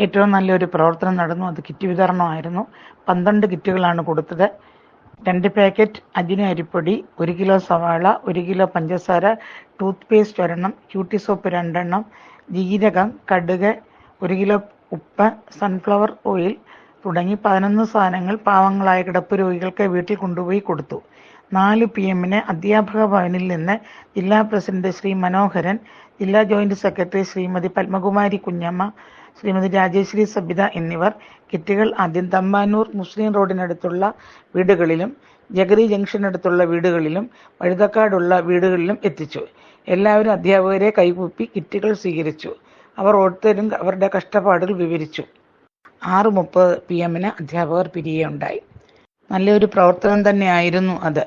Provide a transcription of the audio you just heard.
ഏറ്റവും നല്ലൊരു പ്രവർത്തനം നടന്നു. അത് കിറ്റ് വിതരണമായിരുന്നു. 12 കിറ്റുകളാണ് കൊടുത്തത്. 2 പാക്കറ്റ് അജിന അരിപ്പൊടി, 1 കിലോ സവാള, 1 കിലോ പഞ്ചസാര, ടൂത്ത് പേസ്റ്റ് 1 ക്യൂട്ടി സോപ്പ് 2 ജീരകം, കടുക്, 1 കിലോ ഉപ്പ്, സൺഫ്ലവർ ഓയിൽ തുടങ്ങി 11 സാധനങ്ങൾ പാവങ്ങളായ കിടപ്പ് രോഗികൾക്ക് വീട്ടിൽ കൊണ്ടുപോയി കൊടുത്തു. 4 PM അധ്യാപക ഭവനിൽ നിന്ന് ജില്ലാ പ്രസിഡന്റ് ശ്രീ മനോഹരൻ, ജില്ലാ ജോയിന്റ് സെക്രട്ടറി ശ്രീമതി പത്മകുമാരി കുഞ്ഞമ്മ, ശ്രീമതി രാജേശ്വരി സബിത എന്നിവർ കിറ്റുകൾ ആദ്യം തമ്പാനൂർ മുസ്ലിം റോഡിനടുത്തുള്ള വീടുകളിലും ജഗതി ജംഗ്ഷനടുത്തുള്ള വീടുകളിലും വഴുതക്കാടുള്ള വീടുകളിലും എത്തിച്ചു. എല്ലാവരും അധ്യാപകരെ കൈകൂപ്പി കിറ്റുകൾ സ്വീകരിച്ചു. അവർ ഓരോരുത്തരും അവരുടെ കഷ്ടപ്പാടുകൾ വിവരിച്ചു. 6:30 PM അധ്യാപകർ പിരിയുകയുണ്ടായി. നല്ലൊരു പ്രവർത്തനം തന്നെയായിരുന്നു അത്.